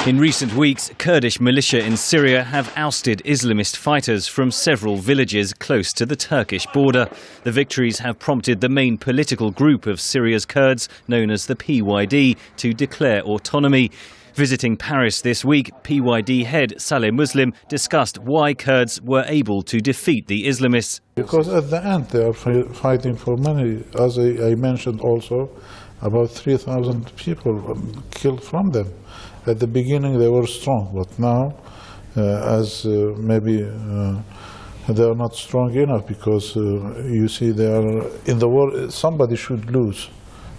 In recent weeks, Kurdish militia in Syria have ousted Islamist fighters from several villages close to the Turkish border. The victories have prompted the main political group of Syria's Kurds, known as the PYD, to declare autonomy. Visiting Paris this week, PYD head Saleh Muslim discussed why Kurds were able to defeat the Islamists. Because at the end they are fighting for money. As I mentioned also, about 3,000 people killed from them. At the beginning they were strong, but now maybe they are not strong enough, because you see they are in the war. Somebody should lose,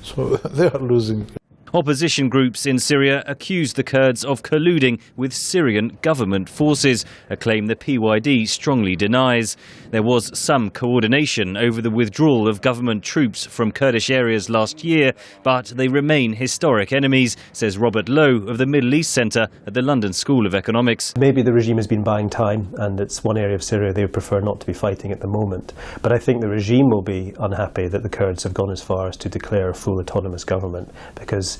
so they are losing. Opposition groups in Syria accuse the Kurds of colluding with Syrian government forces, a claim the PYD strongly denies. There was some coordination over the withdrawal of government troops from Kurdish areas last year, but they remain historic enemies, says Robert Lowe of the Middle East Centre at the London School of Economics. Maybe the regime has been buying time, and it's one area of Syria they would prefer not to be fighting at the moment. But I think the regime will be unhappy that the Kurds have gone as far as to declare a full autonomous government, because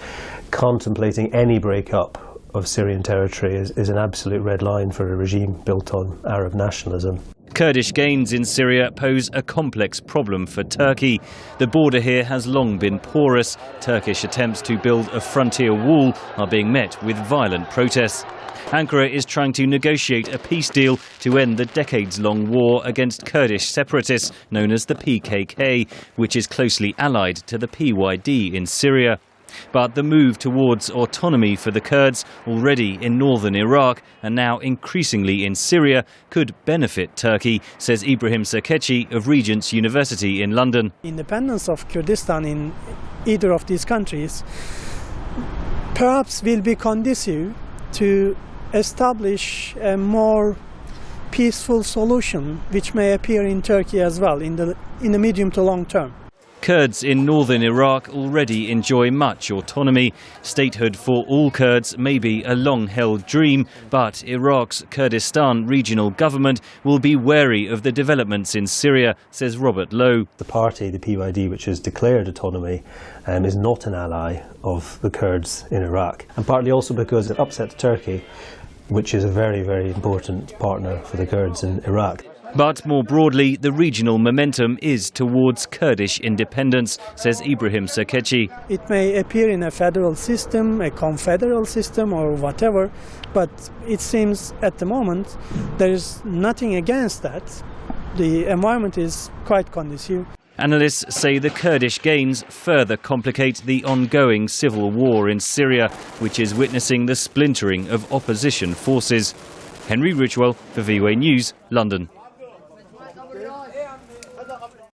contemplating any breakup of Syrian territory is an absolute red line for a regime built on Arab nationalism. Kurdish gains in Syria pose a complex problem for Turkey. The border here has long been porous. Turkish attempts to build a frontier wall are being met with violent protests. Ankara is trying to negotiate a peace deal to end the decades-long war against Kurdish separatists known as the PKK, which is closely allied to the PYD in Syria. But the move towards autonomy for the Kurds, already in northern Iraq and now increasingly in Syria, could benefit Turkey, says Ibrahim Serkechi of Regent's University in London. Independence of Kurdistan in either of these countries perhaps will be conducive to establish a more peaceful solution, which may appear in Turkey as well in the medium to long term. Kurds in northern Iraq already enjoy much autonomy. Statehood for all Kurds may be a long-held dream, but Iraq's Kurdistan Regional Government will be wary of the developments in Syria, says Robert Lowe. The party, the PYD, which has declared autonomy, is not an ally of the Kurds in Iraq, and partly also because it upsets Turkey, which is a very, very important partner for the Kurds in Iraq. But more broadly, the regional momentum is towards Kurdish independence, says Ibrahim Serkechi. It may appear in a federal system, a confederal system or whatever, but it seems at the moment there is nothing against that. The environment is quite conducive. Analysts say the Kurdish gains further complicate the ongoing civil war in Syria, which is witnessing the splintering of opposition forces. Henry Ridgwell for VOA News, London.